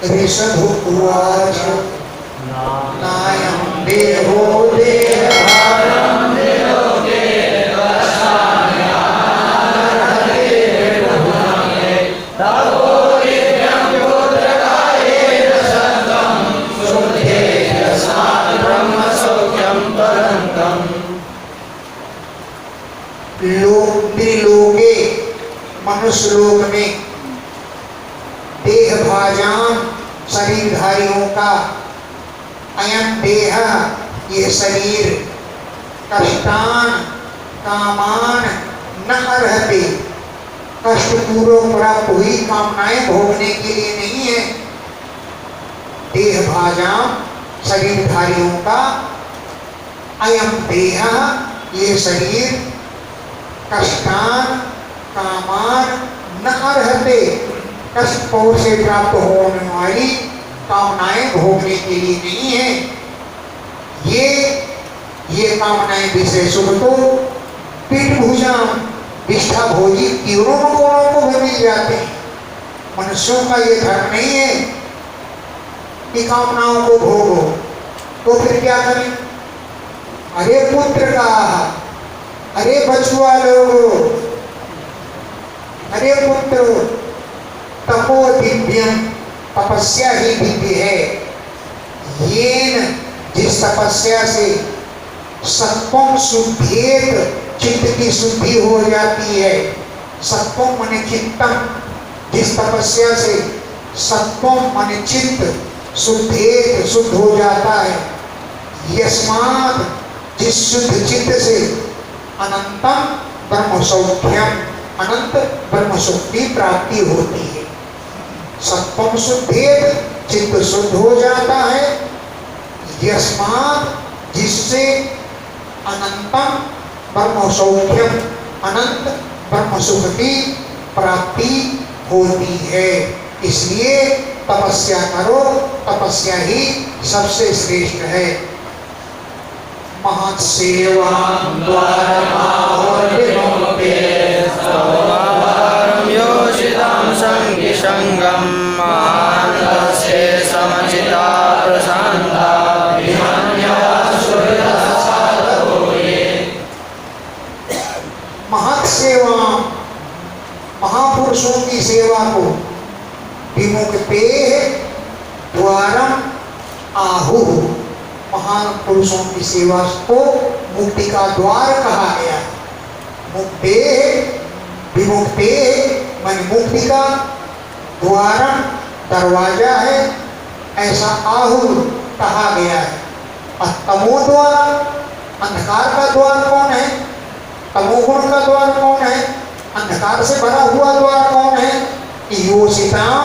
ऋषभुवाच नायं देहो देहारं त्रिलोके मनुष्य लोक में देह भाजान शरीरधारियों का अयम देह ये शरीर कष्टान कामान न अर्हते कष्ट पूर्वक प्राप्त हुई कामनाएं भोगने के लिए नहीं है। देह भाजान शरीरधारियों का अयम देह ये शरीर कष्टान कामान न अर्हते कष्ट से प्राप्त होने वाली कामनाएं भोगने के लिए नहीं है। ये कामनाएं विषय सुख तो पीठ भूजा विष्ठा भोजी कीड़ों मकोड़ों को भी मिल जाते हैं। मनुष्यों का ये धर्म नहीं है कि कामनाओं को भोगो। तो फिर क्या करें? अरे पुत्र का, अरे बचुआ लोगो, अरे पुत्र तपो दिव्यम तपस्या ही दिव्य है। येन जिस तपस्या से सत्वम शुद्धेत चित्त की शुद्धि हो जाती है। सत्वम माने चित्तम, जिस तपस्या से सत्वम माने चित्त शुद्धेत शुद्ध हो जाता है। यस्मात् जिस शुद्ध चित्त से अनंतम ब्रह्म सौख्यम अनंत ब्रह्म सुख की प्राप्ति होती है। सत्वम शुद्धेत चित्त शुद्ध हो जाता है। यस्मात् जिससे अनंतम ब्रह्म सौख्यम अनंत ब्रह्म सुख की प्राप्ति होती है। इसलिए तपस्या करो, तपस्या ही सबसे श्रेष्ठ है। महत् सेवा संगम मानसे समचिता प्रशांता महत् सेवा महापुरुषों की सेवा को विमुक्ते द्वारम आहु महान पुरुषों की सेवा को मुक्ति का द्वार कहा गया। मुक्ते विमुक्ते मन मुक्ति का द्वारम दरवाजा है, ऐसा आहु कहा गया है। और तमो द्वार अंधकार का द्वार कौन है? तमोगुण का द्वार कौन है? अंधकार से भरा हुआ द्वार कौन है? योषिताम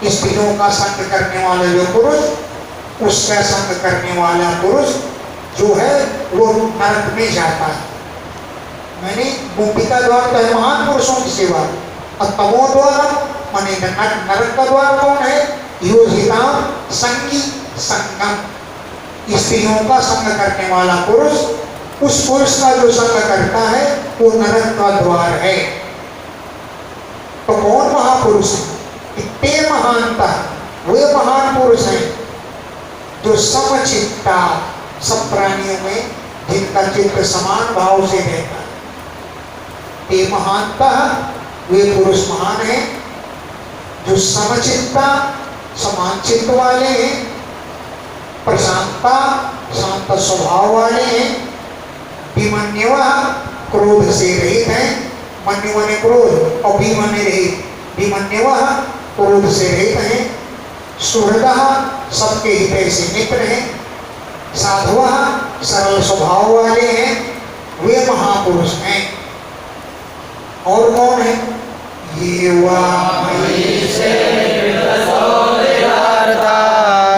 स्त्रियों का संग करने वाला जो पुरुष, उसका संग करने वाला पुरुष जो है वो नरक में जाता है। मैंने मुक्ति का द्वार तो है महान पुरुषों की सेवा। और तमो द्वार माने नरक का द्वार कौन है? योषिताम संगी संगम स्त्रियों का संग करने वाला पुरुष, उस पुरुष का जो संग करता है वो नरक का द्वार है। तो कौन महापुरुष है? इतने महानता वे महान पुरुष हैं जो समचित्ता सब प्राणियों में जिनका चित्त समान भाव से रहता है। ये महानता वे पुरुष महान हैं जो समचित्ता समान चित्त वाले हैं, प्रशांता शांत स्वभाव वाले हैं, विमन्यवा क्रोध से रहित हैं। मन्यु माने क्रोध और विमन्य रहित, विमन्यवा क्रोध से रहित हैं। सुहृदः सबके हृदय से मित्र हैं। साधुः सरल स्वभाव वाले हैं, वे महापुरुष हैं। और कौन है? ये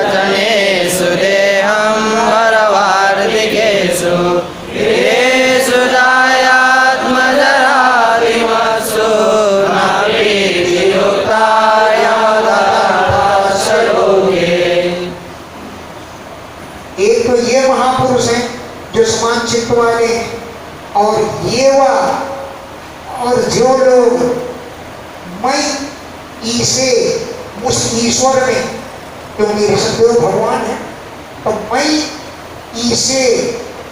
जनेषु देहं वरवार्तिकेषु येषु जायात्मजरादिमत्सु न प्रीतियुक्ताय मदर्थाश्लोके। एक तो ये महापुरुष हैं जो समान चित्त वाले हैं, और ये और जो लोग मैं इसे उस ईश्वर में क्योंकि ऋषभदेव भगवान है। तो मैं इसे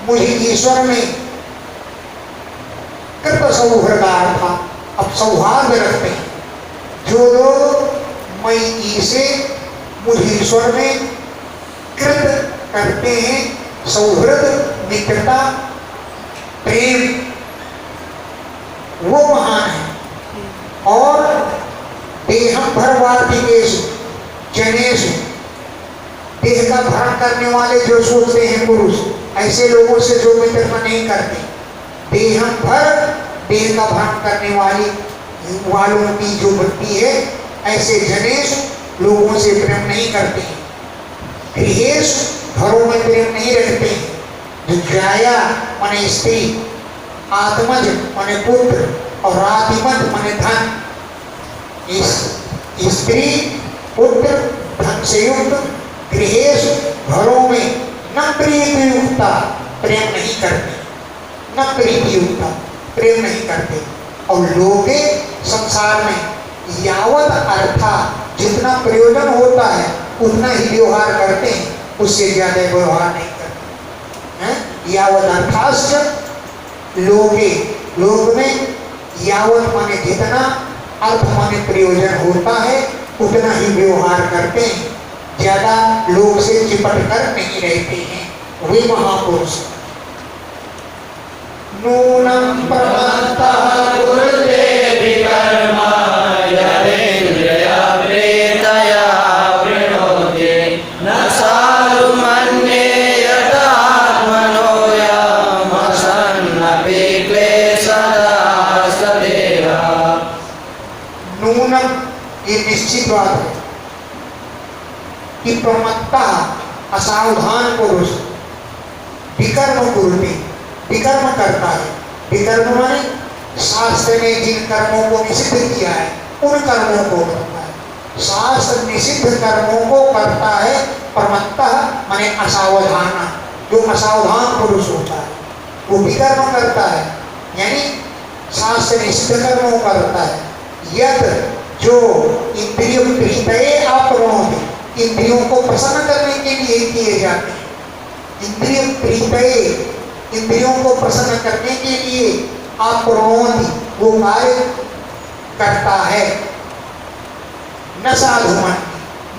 मुझे ईश्वर में कृत सौहार्द था। अब सौहार्द रखते हैं जो लोग मैं इसे मुझे ईश्वर में कृत करते हैं, सौहृद मित्रता प्रेम, वो महान है। और देहम भरवार्थिकेषु जनेषु, देह का भरण करने वाले जो सोचते हैं पुरुष, ऐसे लोगों से जो मित्रता नहीं करते। देहम भर, देह का भरण करने वालों की जो वृत्ति है, ऐसे जनेश लोगों से प्रेम नहीं करते हैं। गृहेश, घरों में प्रेम नहीं रखते हैं। जो जाया माने स्त्री, आत्मज माने पुत्र और रातिमत माने धन, इस स्त्री पुत्र धन से युक्त गृहेश, घरों में न प्रीति युक्ता, प्रेम नहीं करते, न प्रीति युक्ता, प्रेम नहीं करते। और लोगे, संसार में यावत अर्था, जितना प्रयोजन होता है उतना ही व्यवहार करते हैं, उससे ज्यादा व्यवहार नहीं करते हैं। यावत अर्थाश्च लोगे, लोग में यावत माने जितना, अर्थ माने प्रयोजन होता है उतना ही व्यवहार करते हैं, ज्यादा लोग से चिपट कर नहीं रहते हैं। वे महापुरुष नूनम प्रमत्तः कुरुते विकर्मा यदेन्द्रिया प्रेतया वृणोति न साधु मन्ये यदात्मनो यमसन्नपि क्लेशदा सदेव। नूनम, ये निश्चित बात है कि प्रमत्तः असावधान पुरुष विकर्म कुरुते, विकर्म करता है। विकर्म माने शास्त्र ने जिन कर्मों को निषिद्ध किया है उन कर्मों को करता है। शास्त्र निषिद्ध कर्मों को करता है। प्रमत्तः माने असावधान, जो असावधान पुरुष होता है वो विकर्म करता है, यानी शास्त्र निषिद्ध कर्मों करता है। यद, जो इंद्रिय प्रीतये आपनोति, इंद्रियों को प्रसन्न करने के लिए किए जाते हैं। इंद्रिय प्रीतये, इंद्रियों को प्रसन्न करने के लिए आपनोति, वो कार्य करता है। न साधु मन,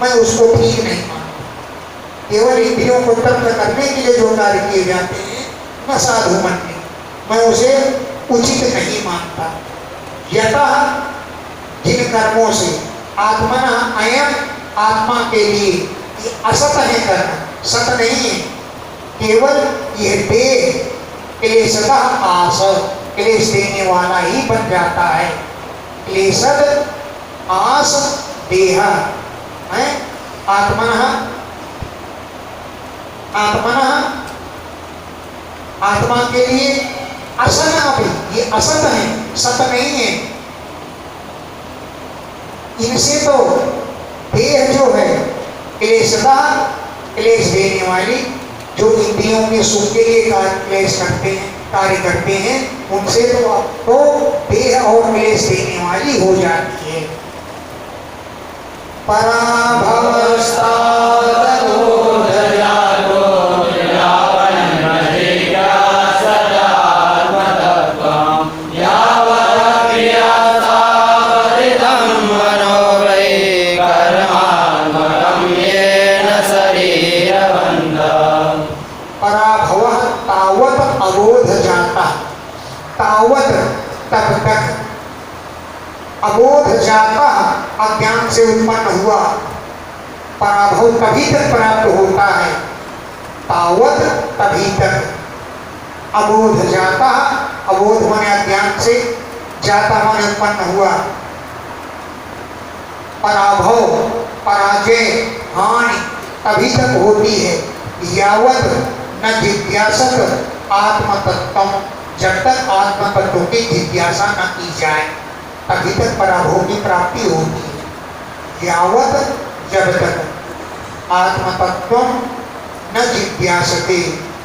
मैं उसको ठीक नहीं मानता। केवल इंद्रियों को तृप्त करने के लिए जो कार्य किए जाते हैं, न साधु मन, मैं उसे उचित नहीं मानता। यतः, जिन कर्मों से आत्मना अयम, आत्मा के लिए असत है करना, सत नहीं है, केवल यह देह क्लेशतः आस, क्लेश देने वाला ही बन जाता है। क्लेशद आस देह है। आत्मना, आत्मना, आत्मा के लिए असन, अभी ये असत है, सत नहीं है। इनसे तो देह जो है क्लेशदा, क्लेश देने वाली, जो इंद्रियों के सुख के लिए क्लेश करते हैं, कार्य करते हैं, उनसे तो देह और क्लेश देने वाली हो जाती है। तावत, तब तक, अबोध जाता, अज्ञान से उत्पन्न हुआ, पराभव तभी तक प्राप्त होता है। तावत, तभी तक, अबोध जाता, अबोध माने अज्ञान से, जाता माने उत्पन्न हुआ, पराभव, पराजय, हानि तभी तक होती है। यावत न जिज्ञासत आत्मतत्व, जब तक आत्म तत्व की जिज्ञासा न की जाए तभी तक पराभव की प्राप्ति होती है। यावत, जब तक आत्म तत्व न जिज्ञासते,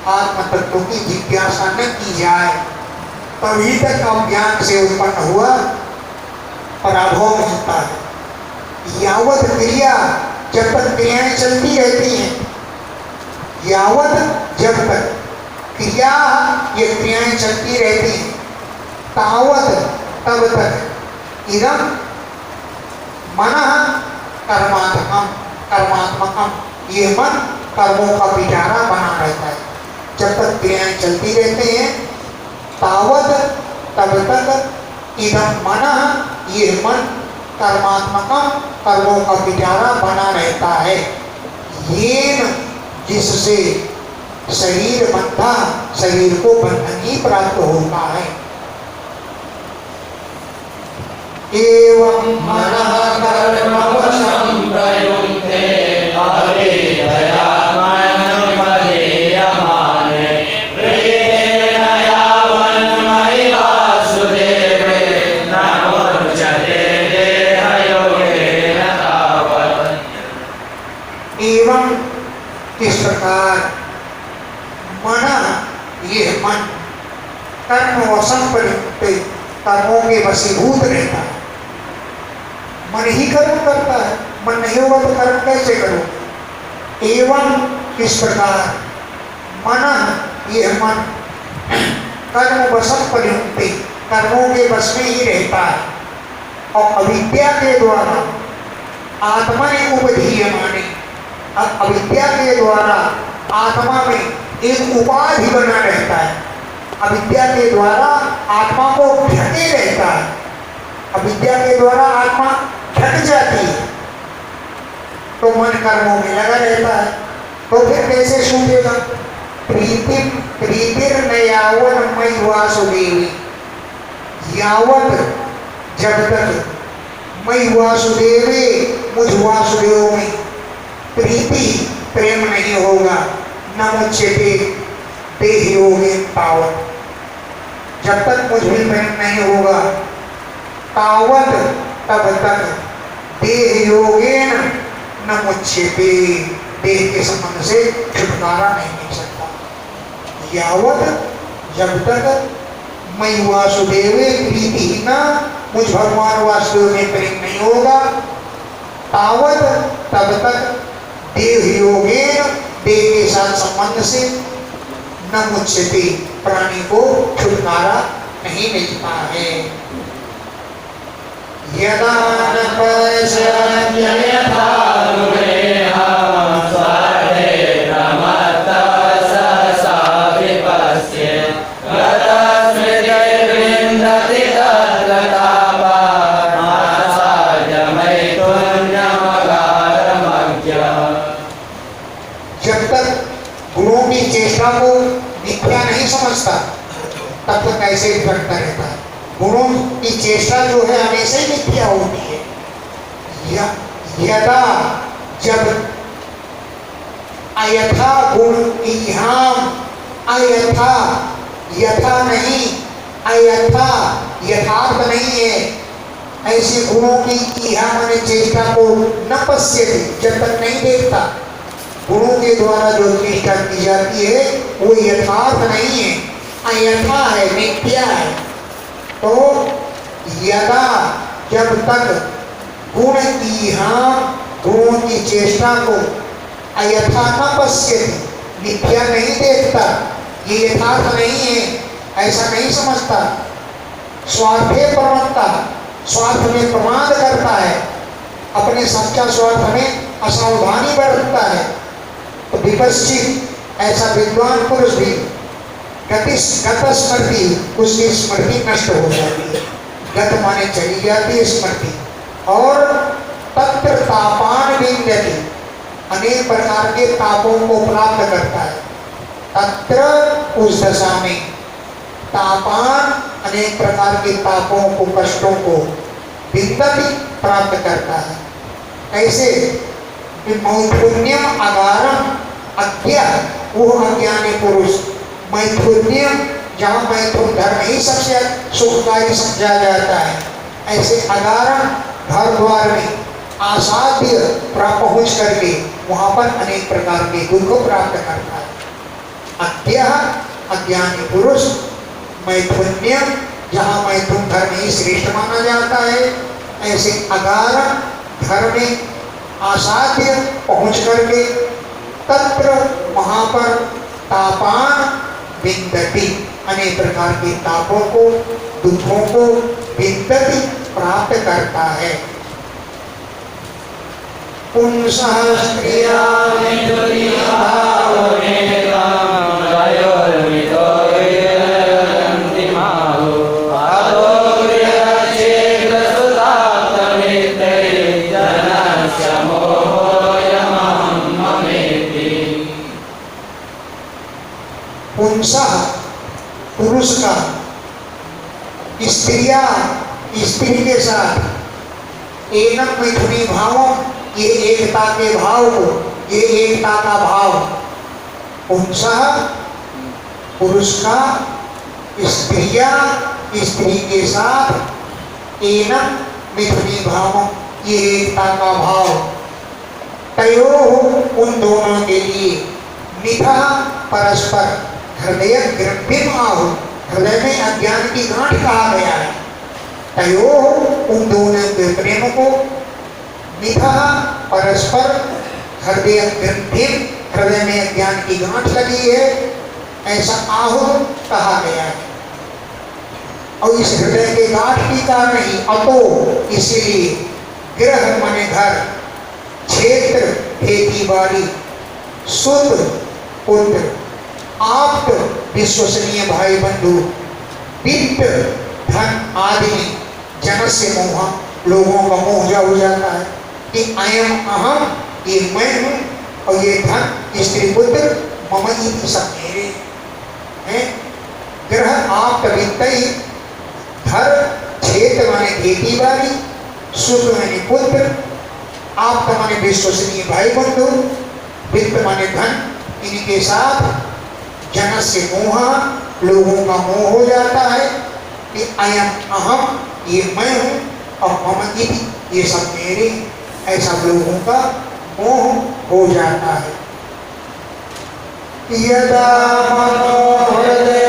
आत्म तत्व की जिज्ञासा न की जाए तभी तक अज्ञान से उत्पन्न हुआ पराभव मिलता है। यावत क्रिया, जब तक क्रियाएं चलती रहती हैं, यावत जब तक क्रिया ये क्रियाएं चलती रहती हैं, तावत तब तक इदम मनः कर्मात्मकम ये मन कर्मों का पिटारा बना रहता है। जब तक क्रियाएं चलती रहते हैं तावत तब तक इदम मनः ये मन कर्मात्मकम कर्मों का पिटारा बना रहता है। ये जिससे शरीर बंधा, शरीर को बंधन ही प्राप्त होता है। एवं मनः कर्मवशं प्रयुक्ते अविद्ययात्मन्युपदेयमाने प्रेतेन यावन्मयि वासुदेवे न मुच्यते देहयोगेन तावत्। एवं इस प्रकार मन ये मन कर्म वशं प्रयुक्त कर्मों के वशीभूत रहता है। मन ही कर्म करता है, मन नहीं होगा तो कर्म कैसे करो। एवं इस प्रकार मन ये मन कर्म वशं प्रयुक्त कर्मों के वश में ही रहता है और अविद्या के द्वारा आत्मा ने उपधीयमाने अविद्या के द्वारा आत्मा में एक उपाधि बना रहता है। अविद्या के द्वारा आत्मा को ढके रहता है। अविद्या के द्वारा आत्मा ढक जाती है तो मन कर्मों में लगा रहता है। तो फिर कैसे सूझेगा। प्रीतिर्न यावन् मयि वासुदेवी, यावत जब तक मयि वासुदेवे मुझ वासुदेव में प्रीति प्रेम नहीं होगा, न मुच्यते देहयोगेन तावत्, जब तक मुझ में प्रेम नहीं होगा तावत तब तक देहयोगेन न मुच्यते, देह के संबंध से छुटकारा नहीं मिल सकता। यावत जब तक मयि वासुदेवे प्रीति न मुझ भगवान वासुदेव में प्रेम नहीं होगा तावत तब तक देह योगेन देह के साथ संबंध से न मुच्यते प्राणी को छुटकारा नहीं मिलता है। यदा न पश्यति यथा गृहेऽहं स्वर्गे प्रमत्तः सहसा विपश्येत् गतस्मृतिर्विन्दति तत्र तापात् आसाद्य मैथुन्यमगारमज्ञः। जब तक गुणों की चेष्टा को मिथ्या नहीं समझता तब तक ऐसे ही भटकता रहता है। गुणों की चेष्टा जो है हमेशा ही मिथ्या होती है। यदा जब अयथा गुण इहाम अयथा यथा नहीं अयथा यथार्थ नहीं है ऐसे गुणों की इहा माने चेष्टा को न पश्यति जब तक नहीं देखता। गुणों के द्वारा जो चेष्टा की जाती है वो यथार्थ नहीं है, अयथा है, मिथ्या है। तो यदा जब तक गुण गुणों की चेष्टा को अयथा न पश्यति मिथ्या नहीं देखता, ये यथार्थ नहीं है ऐसा नहीं समझता। स्वार्थे प्रमत्ता स्वार्थ में प्रमाद करता है, अपने सच्चा स्वार्थ में असावधानी बरतता है। तो विपश्चित ऐसा विद्वान पुरुष भी गत स्मृति उसकी स्मृति नष्ट हो जाती है। गत माने चली जाती है स्मृति। और तत्र तापान विन्दति अनेक प्रकार के तापों को प्राप्त करता है। तत्र उस दशा में तापान अनेक प्रकार के तापों को कष्टों को विन्दति प्राप्त करता है। कैसे मैथुन्यम अगारम अज्ञा वो अज्ञानी पुरुष मैथुन्यम जहाँ मैथुन धर्म ही सबसे सुखकारी समझा जाता है ऐसे अगारम घर द्वार में आसाध्य पहुँच करके वहाँ पर अनेक प्रकार के दुख प्राप्त करता है। अज्ञा अज्ञानी पुरुष मैथुन्यम जहाँ मैथुन धर्म ही श्रेष्ठ माना जाता है ऐसे अगारम घर में आसाध्य पहुंच करके तत्र वहां पर तापान विंदति, अनेक प्रकार के तापों को, दुखों को विंदति प्राप्त करता है। पुंसः स्त्रिया पुंसः पुरुष का, स्त्रिया स्त्री के साथ, एनम मैथुनी भावों, ये एकता के भाव को, ये एकता का भाव, पुंसः पुरुष का, स्त्रिया स्त्री के साथ, एनम मैथुनी भावों, ये एकता का भाव, तयो उन दोनों के लिए, मिथा परस्पर हृदय ग्रंथि आहु, हृदय में अज्ञान की गांठ कहा गया है। तयो उन दोनों के प्रेम को, मिथा परस्पर हृदय ग्रंथि, हृदय में अज्ञान की गांठ लगी है, ऐसा आहु कहा गया है। और इस हृदय के गांठ की कारण ही अतो, इसीलिए गृह माने घर, क्षेत्र खेती बाड़ी, सुत पुत्र, आप्त विश्वसनीय भाई बंधु, वित्त धन आदि जन से मोह, लोगों का मोह जा हो जाता है कि अयम अहम, ये मैं हूँ, और ये धन स्त्री पुत्र मम इति सब मेरे हैं। ग्रह आप्त वित्त, धर क्षेत्र माने खेती बाड़ी, सुख माने पुत्र, आप्त माने विश्वसनीय भाई बंधु, वित्त माने धन, इनके साथ जन से मोह, लोगों का मोह हो जाता है कि अयम अहम, ये मैं हूँ, और मम इति, ये सब मेरे, ऐसा लोगों का मोह हो जाता है। यदा मनोहृदय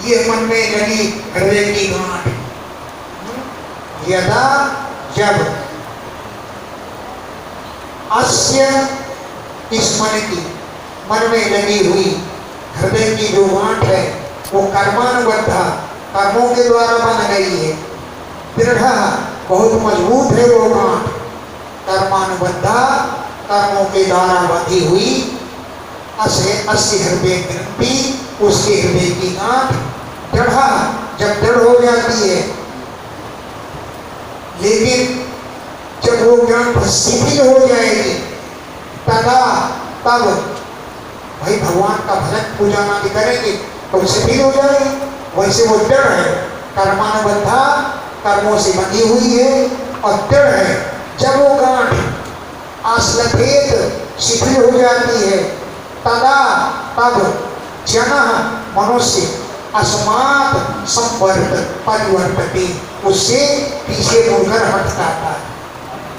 ये मन में लगी हृदय की गांठ, यदा जब अस्य, इस मन की, मन में लगी हुई हृदय की जो गांठ है वो कर्मानुबद्धा, कर्मों के द्वारा बन गई है, दृढ़ बहुत मजबूत है वो गांठ, कर्मानुबद्धा कर्मों के द्वारा बंधी हुई, अस्य हृदय ग्रंथि, उसके हृदय की गांठ दृढ़, जब दृढ़ हो जाती है, लेकिन जब वो गांठ शिथिल हो जाएगी तदा, तब भाई भगवान का भजन पूजा आदि करेंगे तो शिथिल हो जाएगी, वैसे वो दृढ़ है, कर्मानुबद्धा कर्मों से बंधी हुई है और दृढ़ है। जब वो गांठ आश्लथेत शिथिल हो जाती है तदा, तब जन मनुष्य अस्मात् संवर्त परिवर्तते, उससे पीछे मुड़कर हट जाता है,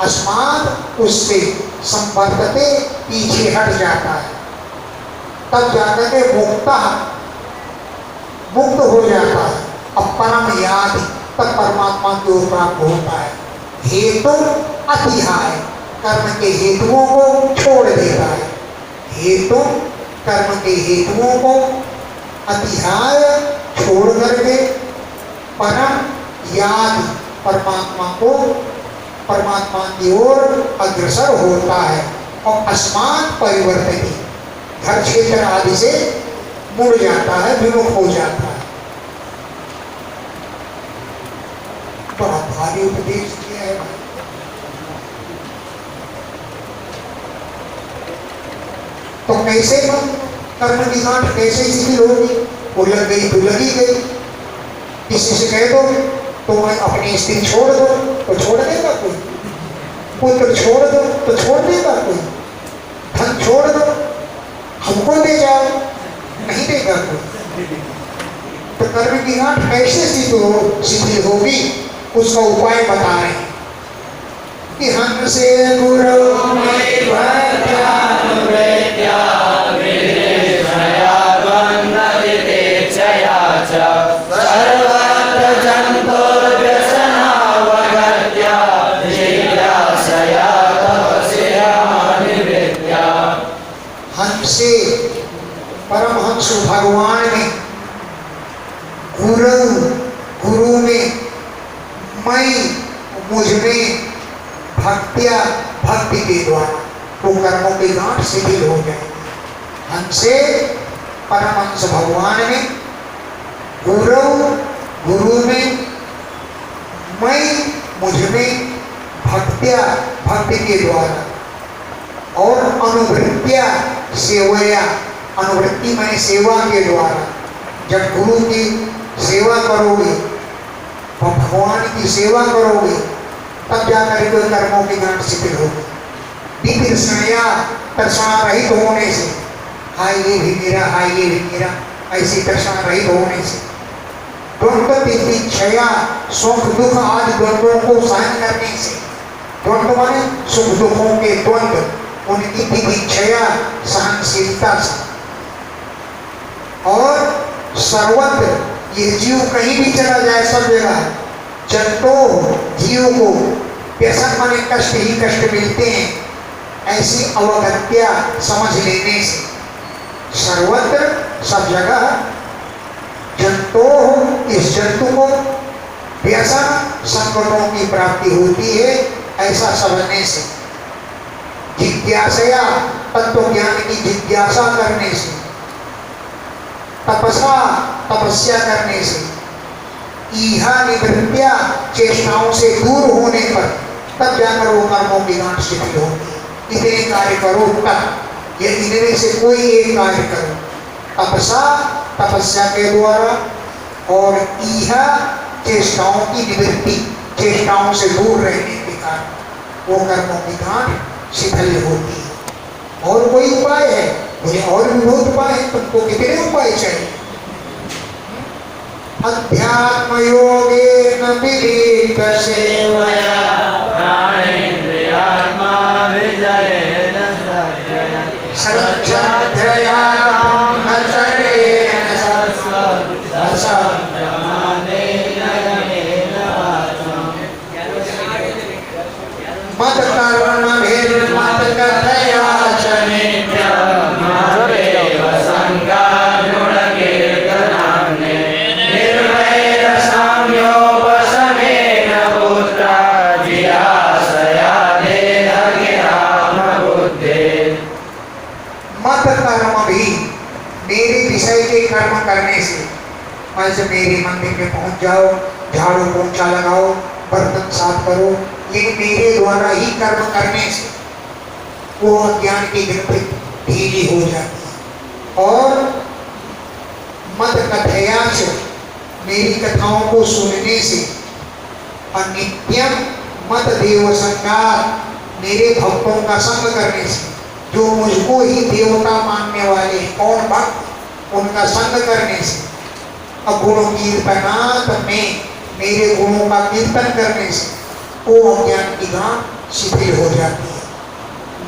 अस्मात् उससे संवर्तते पीछे हट जाता है, तब जाकर के मुक्त हो जाता है। अब परम याद तब परमात्मा की ओर प्राप्त होता है। हेतु अतिहाय, कर्म के हेतुओं को छोड़ देता है, हेतु कर्म के हेतुओं को अतिहाय छोड़ करके परम याद परमात्मा को, परमात्मा की ओर अग्रसर होता है और अस्मात् परिवर्तित, घर क्षेत्र आदि से मुड़ जाता है, विमुख हो जाता है। बड़ा भारी उपदेश किया है भाई। तो कैसे कर्म की गांठ कैसे शिथिल होगी? वो लग गई तो लगी गई। किसी से कह दो तो मैं अपनी स्त्री छोड़ दो तो छोड़ देगा कोई, पुत्र छोड़ दो तो छोड़ देगा कोई, धन छोड़ दो हमको दे जाओ नहीं देगा कोई। तो कर्म की गांठ कैसे शिथिल होगी, उसका उपाय बता रहे हैं कि हमसे गुरु हमसे परमहंस भगवान में, गुरु में, मैं मुझ में भक्ति के द्वारा तो कर्मों की गांठ शिथिल हो जाएगी। हमसे परमहंस भगवान में, गुरु में, मैं मुझ में भक्ति के द्वारा और अनुवृत्ति में सेवा के द्वारा। जब गुरु की सेवा करोगे, भगवान की सेवा करोगे, तब जाकर के कर्मों की गांठ शिथिल होगी। तृष्णा रहित होने से, हाय ये भी मेरा, हाय ये भी मेरा, ऐसी तृष्णा रहित होने से, द्वंद्व तितिक्षया, सुख दुख आदि द्वंद्वों को सहन करने से, द्वंद्व माने सुख दुखों के द्वंद्व, उनकी तितिक्षया सहनशीलता से, और सर्वत्र ये जीव कहीं भी चला जाए सब जगह जंतो जीव को व्यसन माने कष्ट ही कष्ट मिलते हैं, ऐसी अवगत्या समझ लेने से सर्वत्र सब जगह जंतो, इस जंतु को व्यसन संकटों की प्राप्ति होती है, ऐसा समझने से, जिज्ञासया तत्व ज्ञान की जिज्ञासा करने से, तपस्या करने से, ईहा निवृत्तिया चेष्टाओं से दूर होने पर, तब जाकर वो कर्मों की गांठ शिथिल होगी। इतने कार्य करो तब, ये इनमें से कोई एक कार्य करो, तपस्या के द्वारा, और ईहा चेष्टाओं की निवृत्ति, चेष्टाओं से दूर रहने के कारण वो कर्मों की गांठ शिथिल होती है। और कोई उपाय है? मुझे और भी बहुत उपाय है, तुमको कितने उपाय चाहिए? अध्यात्म योगेन विविक्त सेवया प्राणेन्द्रियात्मा विजयेन सत्यया सच्चाध्यायां हचरेण मत कर्म भेद मत कथया मत कर्म भी, मेरे विषय के कर्म करने से, ऐसे मेरे मंदिर में पहुंच जाओ, झाड़ू पोंछा लगाओ, बर्तन साफ करो, लेकिन मेरे द्वारा ही कर्म करने से वो अज्ञान की ग्रंथि ढीली हो जाती है। और मत कथयाच, मेरी कथाओं को सुनने से, अनित्यम मत देव संगात, मेरे भक्तों का संग करने से, जो मुझको ही देवता मानने वाले कौन भक्त, उनका संग करने से, अगुण कीर्तनात् में, मेरे गुणों का कीर्तन करने से वो अज्ञान की गांठ शिथिल हो जाती है।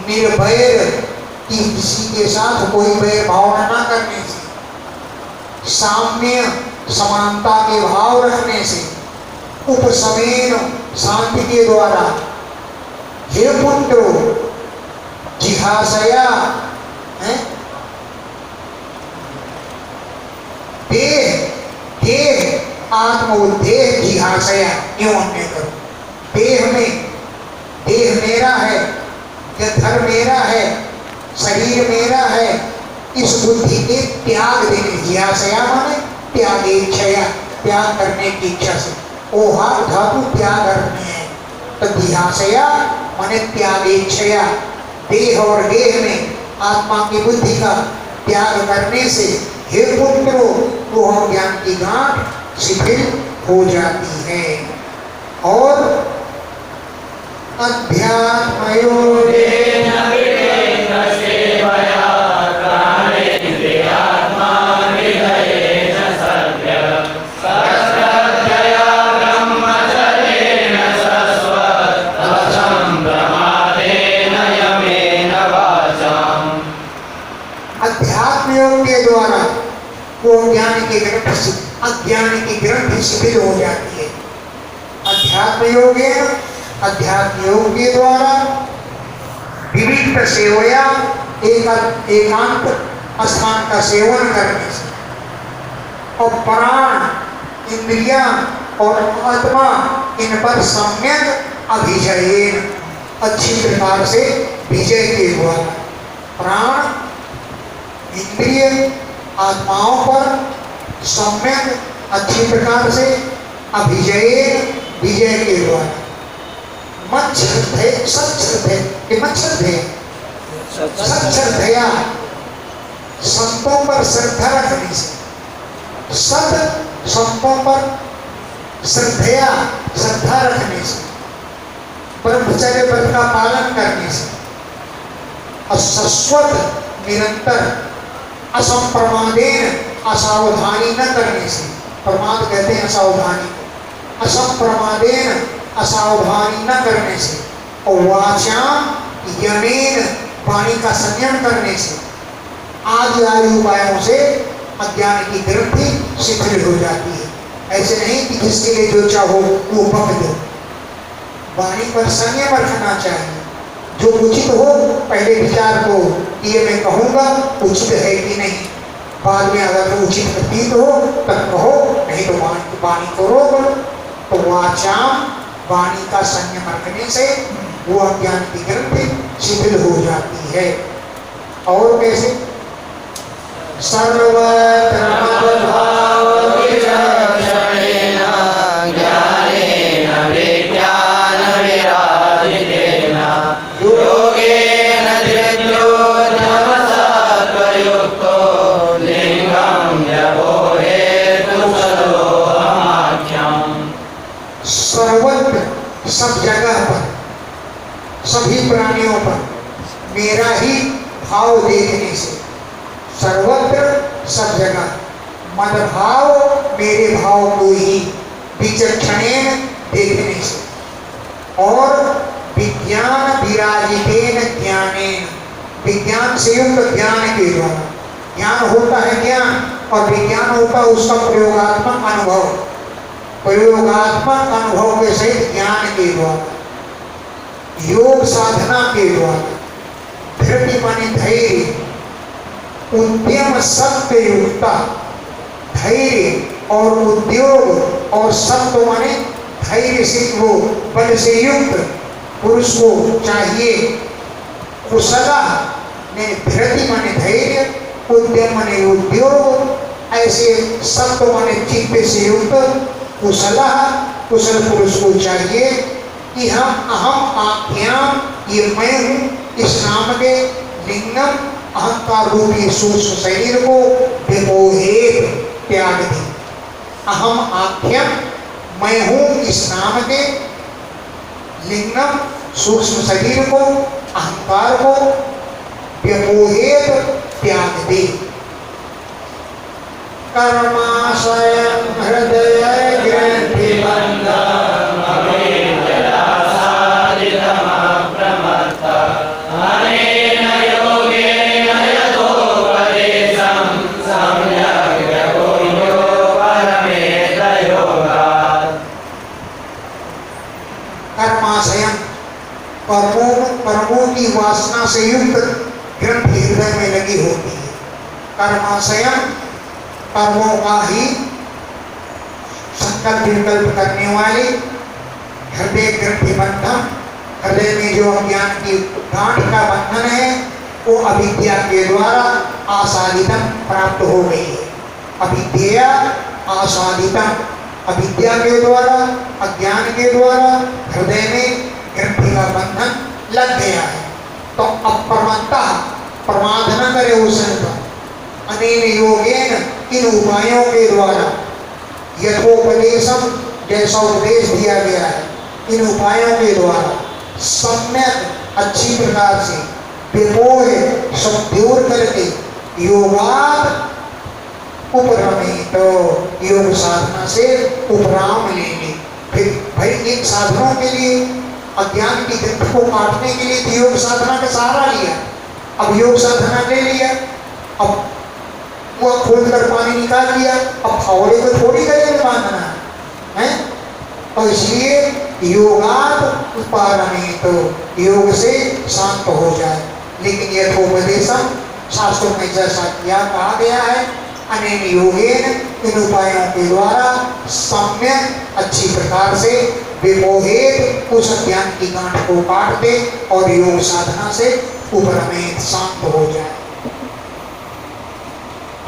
निर्वैर की, किसी के साथ कोई वैर भावना न करने से, साम्य समानता के भाव रखने से, उपसमेन शांति के द्वारा, हे पुत्रो जिहासया, देह आत्म देह जिहासया, क्यों अन्य करो, देह मेरा है, यह घर मेरा है, शरीर मेरा है, इस बुद्धि के त्याग देने, जिहासया माने त्याग, इच्छया, त्याग करने की इच्छा से, ओहा धातु त्याग करने है, तो जिहासया माने त्याग इच्छया, देह और देह में आत्मा की बुद्धि का त्याग करने से, हे पुत्रो, वो ज्ञान की गांठ शिथिल हो जाती है। और अध्यात्म योगेन विविक्त सेवया प्राणेन्द्रियात्मा विजयेन सत्यया अध्यात्म योगेन, अध्यात्म योग के द्वारा विविध सेवया एकांत स्थान का सेवन करने से और प्राण, इंद्रिया और आत्मा इन पर सम्यक अभिजयेन, अच्छी प्रकार से विजय के द्वारा प्राण, इंद्रिय, आत्माओं पर सम्यक अच्छी प्रकार से अभिजयेन, विजय के द्वारा मच्छ्रद्धेय, सच्छ्रद्धेय, ये मच्छ्रद्धेय, सच्छ्रद्धया, संतों पर श्रद्धा रखने से, सत संतों पर श्रद्धया, श्रद्धा रखने से, ब्रह्मचर्य व्रत का पालन करने से और शाश्वत निरंतर असंप्रमादेन, असावधानी न करने से, प्रमाद कहते हैं असावधानी, असंप्रमादेन, असावधानी न करने से और वाचाम यमेन, वाणी का संयम करने से आदि आदि उपायों से अज्ञान की ग्रंथि शिथिल हो जाती है। ऐसे नहीं कि जिसके लिए जो चाहो वो बक दो, वाणी पर संयम रखना चाहिए। जो उचित हो पहले विचार को ये मैं कहूँगा उचित है कि नहीं, बाद में अगर उचित प्रतीत हो तब कहो, नहीं तो वाणी को रोक लो। तो वाचाम, वाणी का संयम रखने से वो अज्ञान की ग्रंथि शिथिल हो जाती है। और कैसे? सर्वत्र मद्भाव विचक्षणेन ज्ञानेन विज्ञान विराजितेन योगेन धृत्यो नमसत्वयुक्तो लिंगं व्यवोहेतु सदोहमाख्यम्। सर्वत्र, सब जगह पर, सभी प्राणियों पर मेरा ही भाव देखने से, सर्वत्र सब जगह मदभाव, मेरे भाव को ही विचक्षणेन देखने से और विज्ञान विराजितेन ज्ञानेन, विज्ञान से युक्त ज्ञान के द्वारा, ज्ञान होता है ज्ञान और विज्ञान होता है उसका प्रयोगात्मक अनुभव, प्रयोगात्मक अनुभव के सहित ज्ञान के द्वारा, योग साधना के द्वारा, धृति माने धैर्य, उद्यम सत्य युक्ता, धैर्य और उद्योग और सत्य माने धैर्य से, वो बल से युक्त पुरुष को चाहिए। कुशला ने धृति माने धैर्य, उद्यम माने उद्योग, ऐसे सत्य माने चित्त से युक्त कुशला, कुशल पुरुष को चाहिए कि हम अहम आख्याम, ये मैं हूँ, इस नाम के लिंगम अहंकार रूपी सूक्ष्म शरीर को विमोहेत, त्याग दे। अहम आख्यम, मैं हूँ, इस नाम के लिंगम सूक्ष्म शरीर को, अहंकार को विमोहेत, त्याग दे। कर्माशयं हृदय ग्रंथि बंधं कर्मों की वासना से युक्त ग्रंथि हृदय में लगी होती है। कर्माशयम, कर्मों का ही संकल्प विकल्प करने वाले, हृदय ग्रंथि बंधन, हृदय में जो अज्ञान की गांठ का बंधन है वो अविद्या के द्वारा आसादितम प्राप्त हो गई है। अविद्या आसादितम, अविद्या के द्वारा, अज्ञान के द्वारा हृदय में ग्रंथि का बंधन लग गया है। तो अप्रमत्ता, प्रमाद न करे उस अनेन योगेन, इन उपायों के द्वारा, यथोपदेशम, जैसा उपदेश दिया गया है, इन उपायों के द्वारा सम्यक अच्छी प्रकार से विमोह सब दूर करके योगात उपरमित, योग साधना से उपराम लेंगे। फिर भाई इन साधनों के लिए, अज्ञान की ग्रंथ को काटने के लिए योग साधना का सहारा लिया। अब योग साधना ले लिया, अब वो खोल कर पानी निकाल लिया, अब फावड़े को थोड़ी गले में बांधना है, और इसलिए योगात उपारमेत, योग से शांत हो जाए। लेकिन यथोपदेशम, शास्त्रों में जैसा किया कहा गया है, अनेन योगेन, इन उपायों के द्वारा सम्यक अच्छी प्रकार से विमोहित उस ज्ञान की गांठ को काट दे और योग साधना से उपरमेत शांत हो जाए।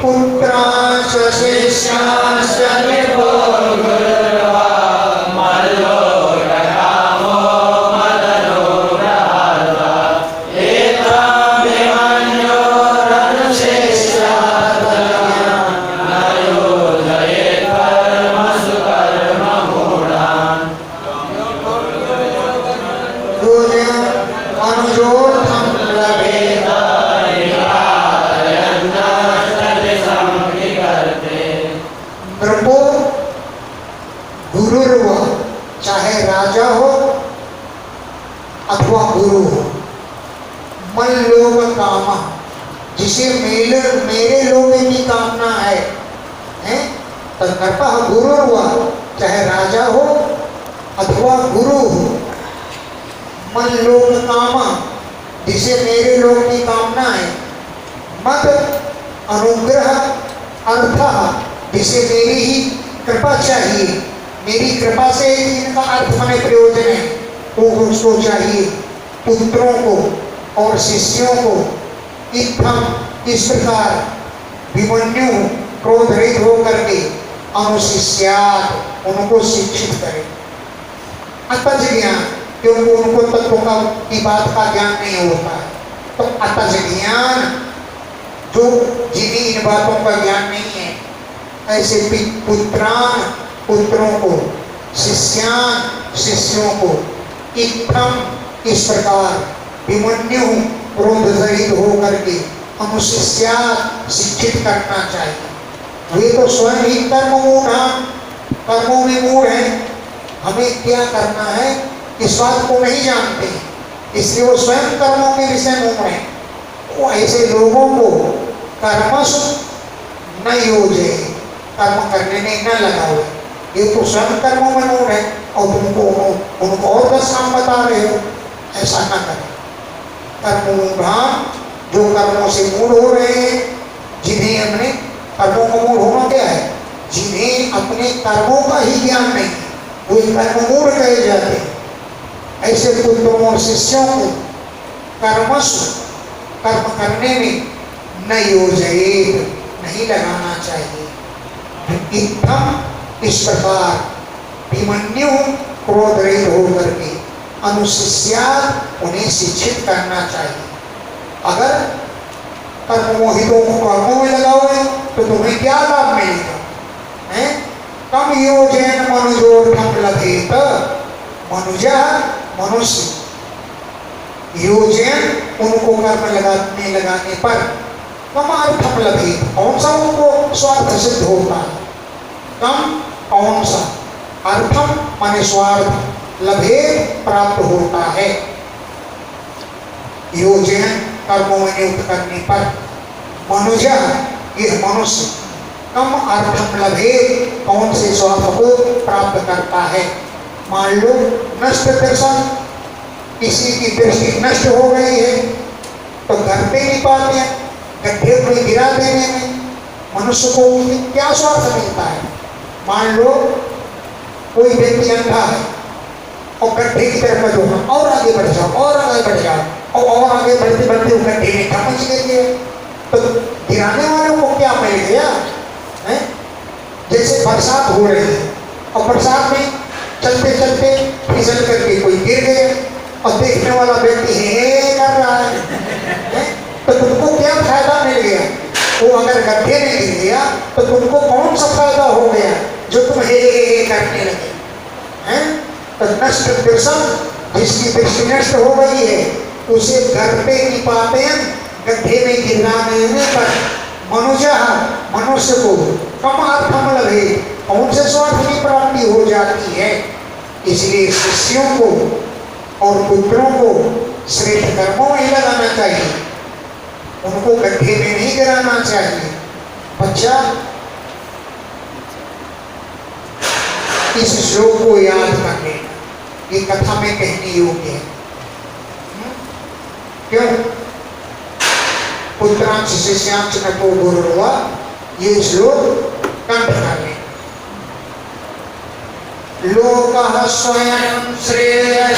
पुत्रांश शिष्यांश विभो गुरुर्वा मल्लो रकामो मदनुग्रहार्था एतं विमन्यो रनुशिष्यात्मन्यं न योजयेत् कर्मसु कर्ममूढान् अनुजोर्थम लभेत नृपो गुरुर्व, चाहे राजा हो अथवा गुरु हो, मन लोग कामा, जिसे मेरे लोगों की कामना है, तो नृपः गुरुर्व, चाहे राजा हो अथवा गुरु हो, मन लोग कामा, जिसे मेरे लोग की कामना है, मत अनुग्रह अर्थ, जिसे मेरी ही कृपा चाहिए, मेरी कृपा से इनका अर्थ माने प्रयोजन है, तो उसको चाहिए। पुत्रों को और शिष्यों को इत्थम, इस प्रकार विमन्यु क्रोध रहित होकर के अनुशिष्यात्, उनको शिक्षित करे। अतज ज्ञान, क्योंकि उनको तत्वों का की बात का ज्ञान नहीं होता है, तो अतज ज्ञान, जो जिन्हें इन बातों का ज्ञान नहीं है, ऐसे पुत्रान, पुत्रों को, शिष्यान, शिष्यों को, इत्थम, इस प्रकार विमन्यु क्रोध रहित होकर के अनुशिष्यात्, शिक्षित करना चाहिए। वे तो स्वयं ही कर्मों में मूढ़ हैं, हमें क्या करना है इस बात को नहीं जानते, इसलिए वो स्वयं कर्मों के विषय मूढ़ हैं। वो ऐसे लोगों को कर्मसु न योजे, कर्म करने में न लगाओ, ये तो स्वयं कर्मों में मूढ़ है और उनको और 10 काम बता रहे हो, ऐसा न करें। कर्मों, जो कर्मों से मूढ़ हो रहे हैं, जिन्हें हमने कर्मों को मूढ़ होना क्या है, जिन्हें अपने कर्मों का ही ज्ञान नहीं, वे कर्म मूढ़ कहे जाते हैं। ऐसे पुत्रों और शिष्यों को कर्मसु, कर्म करने में न योजयेत, नहीं लगाना चाहिए। इत्थम, इस प्रकार विमन्यु क्रोध रहित होकर के अनुशिष्यात्, उन्हें शिक्षित करना चाहिए। अगर कर्म मोहितों को कर्मों में लगाओगे तो तुम्हें क्या लाभ मिलेगा? कम योजन मनुजोर्थम लभेत, मनुजा, मनुष्य, योजन, उनको कर्म लगाने पर कम अर्थम लभेत, कौन सा उनको स्वार्थ सिद्ध होता है? कम कौन सा, अर्थम माने स्वार्थ, लभेत प्राप्त होता है। योजन, कर्मों में नियुक्त करने पर, मनुजा, यह मनुष्य, कम अर्थम लभेत, कौन से स्वार्थ को प्राप्त करता है? मान लो नष्ट दर्शन, किसी की दृष्टि नष्ट हो गई है तो घर पे नहीं पाते हैं, गड्ढे को गिरा देने में मनुष्य को क्या स्वार्थ मिलता है? मान लो कोई व्यक्ति अंधा है और गड्ढे की तरफ मत होना, और आगे बढ़ जाओ, और आगे बढ़ जाओ, और आगे बढ़ते बढ़ते वो गड्ढे में पहुंच गए, तो गिराने वालों को क्या मिल गया? जैसे बरसात हो रही है और बरसात में चलते चलते फिसल करके कोई गिर गया और देखने वाला व्यक्ति हे कर रहा है, तो तुमको क्या फायदा मिल गया? वो अगर गड्ढे में गिर गया तो तुमको कौन सा फायदा हो गया जो तुम हे करने लगे हैं? तो नष्ट दर्शन, जिसकी दृष्टि नष्ट हो गई है उसे घर पे नहीं पाते हैं, गड्ढे में गिराने पर मनुष्य, मनुष्य को कम अर्थम लभे, कौन से स्वार्थ की प्राप्ति हो जाती है। इसलिए शिष्यों को और पुत्रों को श्रेष्ठ कर्मों में लगाना चाहिए, उनको गड्ढे में नहीं गिराना चाहिए। बच्चा इस श्लोक को याद कर लेना, ये कथा में कहने योग्य है। क्यों? पुत्रांश शिष्यांश नको गुरुर्वा, ये श्लोक कंठ कर लेना। लोकः स्वयं श्रेयः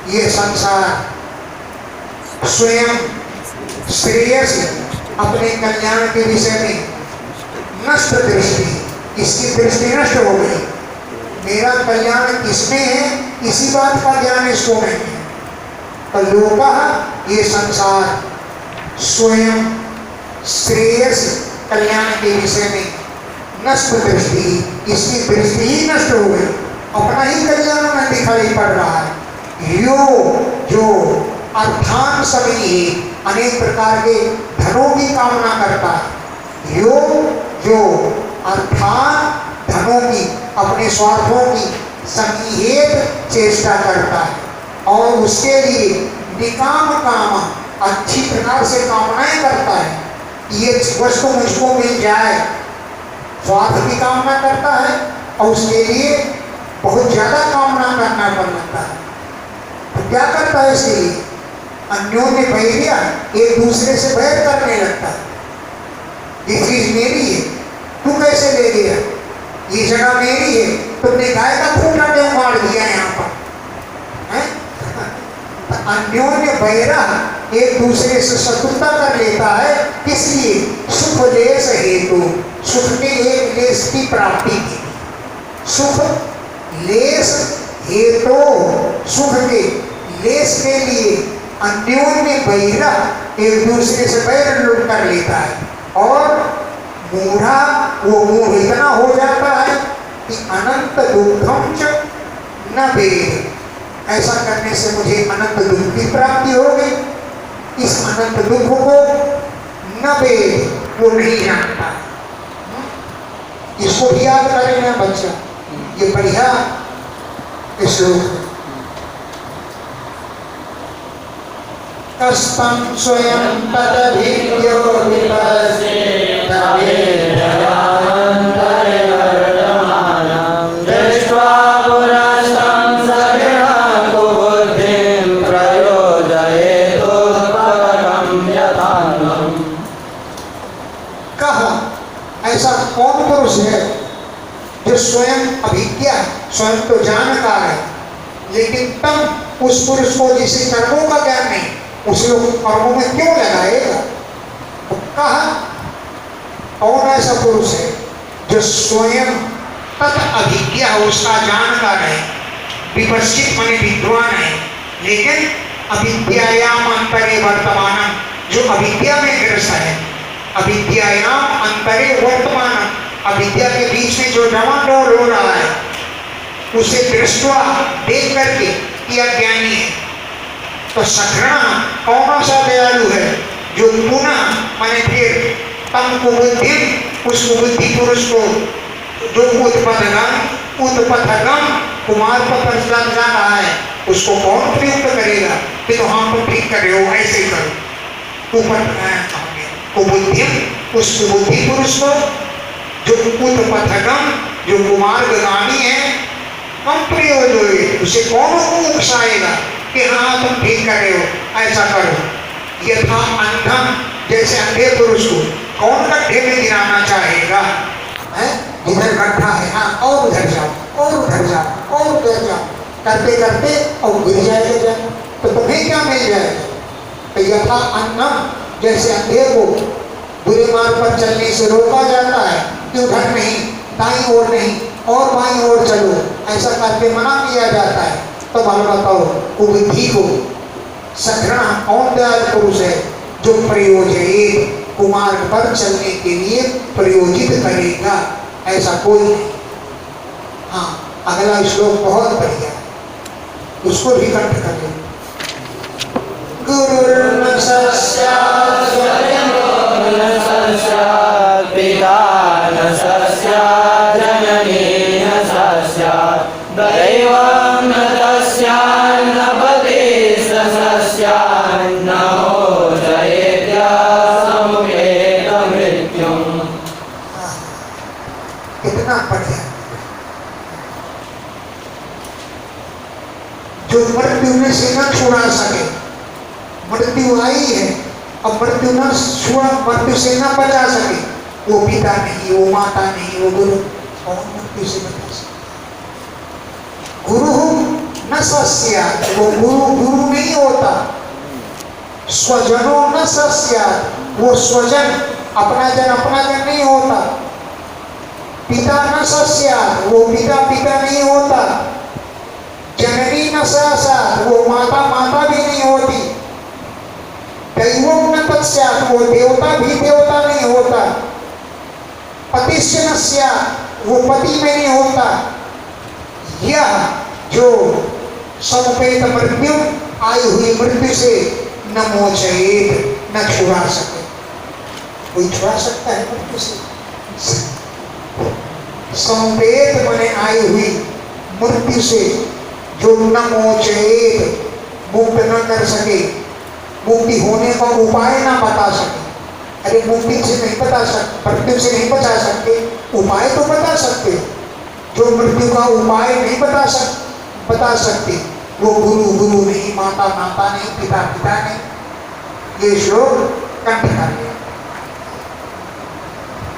ये संसार स्वयं श्रेयस अपने कल्याण के विषय में नष्ट दृष्टि, इसकी दृष्टि नष्ट हो गई। मेरा कल्याण किसमें है, इसी बात का ज्ञान इसको नहीं है। तो लोका ये संसार स्वयं श्रेयस कल्याण के विषय में नष्ट दृष्टि, इसकी दृष्टि ही नष्ट हो गई, अपना ही कल्याण में दिखाई पड़ रहा है। यो जो अर्थान सभी अनेक प्रकार के धनों की कामना करता है, यो जो अर्थान धनों की अपने स्वार्थों की संहेत चेष्टा करता है और उसके लिए निकाम काम अच्छी प्रकार से कामनाएं करता है, ये वस्तु मुझको मिल जाए, स्वार्थ की कामना करता है और उसके लिए बहुत ज्यादा कामना करना पड़ लगता है। तो क्या करता है इसके लिए? अन्योन्य वैरिया, एक दूसरे से बैर करने लगता है। ये चीज मेरी है, तू कैसे ले गया? ये जगह मेरी है, तुमने गाय का खूंटा क्यों मार दिया यहाँ पर? अन्योन्य वैरा एक दूसरे से शत्रुता कर लेता है, इसलिए सुख लेस हेतु, सुख के एक लेस की प्राप्ति के लिए, सुख लेस हेतु, सुख के लेस के लिए अन्योन्य वैरा एक दूसरे से बैर लुट कर लेता है और मूढ़ा वो मुंह इतना हो जाता है कि अनंत दुखम च न वेद, ऐसा करने से मुझे अनंत दुख की प्राप्ति हो गई। इस अनंत दुख को न वेद, वो नहीं जानता। इसको भी याद करें ना बच्चा, ये बढ़िया श्लोक है। कस्तम स्वयं तदभिज्ञो विपश्येत दृष्ट्वा पुरस्तं सगृहं कुबुद्धिं प्रयोजयेतुपकं यथान्वम्। कहा ऐसा कौन पुरुष है जो स्वयं अभिज्ञा, स्वयं तो जानकार है, लेकिन तम उस पुरुष को जिसे कर्मों का ज्ञान नहीं, उसे कर्मों में क्यों लगाएगा? तो कहा कौन ऐसा पुरुष है जो स्वयं तत् अभिज्ञा, उसका जानकार है, विपश्चित माने विद्वान है, लेकिन अविद्यायाम अंतरे वर्तमान, जो अविद्या में ग्रस्त है, अविद्यायाम अंतरे वर्तमान, अविद्या के बीच में जो डमाडोल हो रहा है, उसे दृष्टवा देख करके कि अज्ञानी है। तो सघृण कौन सा दयालु है जो पुनः माने फिर तम कुबुद्धि, उस कुबुद्धि पुरुष को जो उत्पथगम कुमार पर जा रहा है, उसको कौन प्रयुक्त करेगा कि तो हाँ तुम ठीक कर रहे हो, ऐसे ही करो। कुबुद्धि, उस कुबुद्धि पुरुष को जो उत्पथगम, जो कुमार्गामी है, कम प्रयोजन, उसे कौन उकसाएगा कि हाँ तुम ठीक कर रहे हो, ऐसा करो। यथा अंधम, जैसे अंधे पुरुष को कौन गड्ढे में गिराना चाहेगा? इधर गड्ढा है, हाँ और उधर जाओ और उधर जाओ और उधर जाओ, करते करते और गिर जाएगा, तो तुम्हें क्या मिल जाएगा? तो यथा अन्नम, जैसे अंधे को बुरे मार्ग पर चलने से रोका जाता है कि उधर नहीं, दाईं ओर नहीं और बाईं ओर चलो, ऐसा करके मना किया जाता है। तो भला बताओ कुबुद्धि को सघृण कौन दयालु पुरुष है जो प्रयोजन कुमार्ग पर चलने के लिए प्रयोजित करेगा? ऐसा कोई नहीं। हाँ, अगला श्लोक बहुत बढ़िया है, उसको भी कंठ कर ले। गुरुर्न सस्या स्वयं न सस्यात् पिता न सस्यात् जननी न सस्यात् दैवं न तस्यात् न पतिश्च सस्यात् न मोचयेद्य समुपेत मृत्युम्। कितना बढ़िया। जो मृत्यु में से न छुड़ा सके, मृत्यु आई है, अब मृत्यु न छुड़ा, मृत्यु से न बचा सके, वो पिता नहीं, वो माता नहीं, वो गुरु, और मृत्यु से बचा सके। गुरु न सस्यात्, वो गुरु नहीं होता। स्वजनो न सस्यात्, वो स्वजन अपना जन नहीं होता। पिता न सस्यात्, वो पिता नहीं होता। जननी न सस्यात्, वो माता भी नहीं होती। दैवं न तस्यात्, वो देवता नहीं होता। पतिश्च न स्यात्, वो पति में नहीं होता। यह जो समुपेत मृत्यु, आई हुई मृत्यु से न मोचयेत, न छुड़ा सके। कोई छुड़ा सकता है मृत्यु से? समुपेत माने आई हुई मृत्यु से, जो न मोचयेत, मुक्त न कर सके, मुक्ति होने का उपाय ना बता सके। अरे मुक्ति से नहीं बता सकते, मृत्यु से नहीं बचा सकते, उपाय तो बता सकते। जो मृत्यु का उपाय नहीं बता सकते, वो गुरु नहीं, माता नहीं, पिता नहीं। ये श्लोक कंठ कर लिया।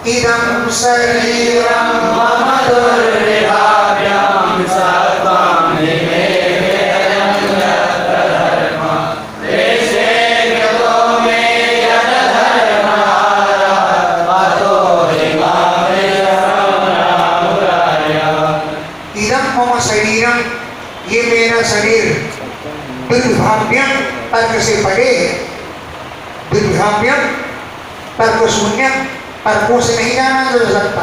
इदं शरीरं मम दुर्विभाव्यं सर्वं निमेषं यत्र धर्मः देशे गतो मे यद धर्मः अतो इदं मम शरीरं, ये मेरा शरीर, दुर्विभाव्यं तर्क से परे है। दुर्विभाव्यं तर्क शून्यं, तर्कों से नहीं जाना जा सकता।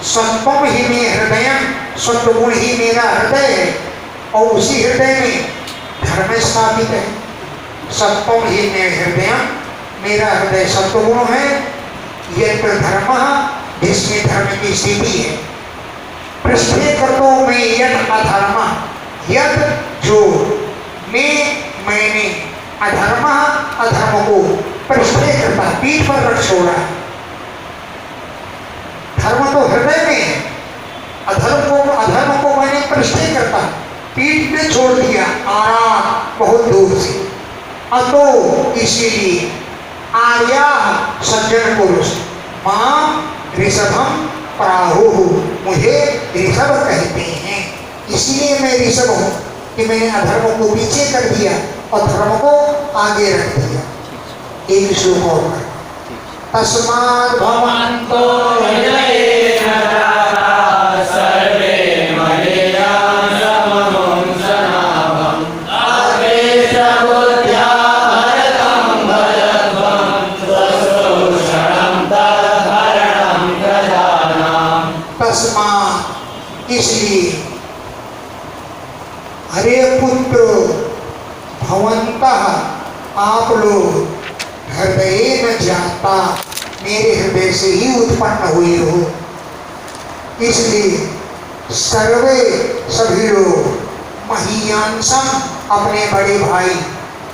सत्वम ही में हृदय, सत्व गुण ही मेरा हृदय है, और उसी हृदय में धर्म स्थापित है। सत्वम ही में हृदय, मेरा हृदय सत्व गुण है। यत्र धर्म, जिसमें धर्म की स्थिति है। पृष्ठे कृतो में यद अधर्म, यद जो मैंने अधर्म को पृष्ठे कृता, पीठ पर रख छोड़ा। धर्म तो हृदय में है, अधर्म को मैंने पृष्ठे करता, पीठ में छोड़ दिया, आरा बहुत दूर से। अतो इसीलिए आर्या सज्जन पुरुष मां ऋषभम प्राहु, मुझे ऋषभ कहते हैं। इसलिए मैं ऋषभ हूं कि मैंने अधर्म को पीछे कर दिया और धर्म को आगे रख दिया। एक श्लोक और तस्मात् भवन्तो हृदयेन जाता सर्वे मय्यां सममुं सनाभं अग्रेश बुद्ध्या भरतं भजध्वं स्वश्रूषणं तद्धरणं प्रजानाम्। तस्मात् इसलिए, हरे पुत्र भवन्तः आप लोग हृदय न जाता, मेरे हृदय से ही उत्पन्न हुए हो। इसलिए सर्वे सभी लोग महीयांसम अपने बड़े भाई,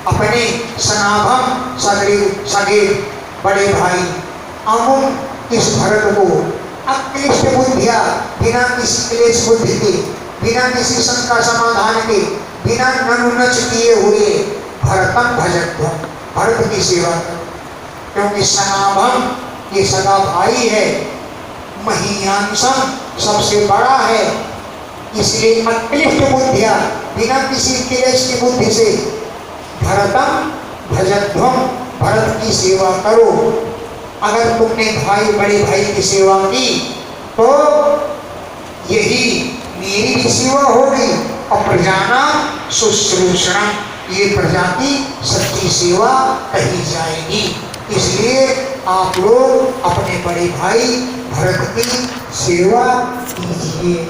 अपने सनाभम सगे बड़े भाई, अमुम इस भरत को अक्लिष्ट बुद्धिया, बिना किसी क्लेश बुद्धि के, बिना किसी शंका समाधान के, बिना ननुनच किए हुए भरतम भजत्वम, भरत की सेवा कर। क्योंकि सनाभम ये सगा भाई है, महीयांसम सबसे बड़ा है, इसलिए अक्लिष्ट बुद्धिया, बिना किसी क्लेश की बुद्धि से भरतम भजध्वम, भरत की सेवा करो। अगर तुमने बड़े भाई की सेवा की तो यही मेरी भी सेवा होगी, और प्रजाना शुश्रूषणम, ये प्रजा की सच्ची सेवा कही जाएगी। इसलिए आप लोग अपने बड़े भाई भरत की सेवा कीजिए।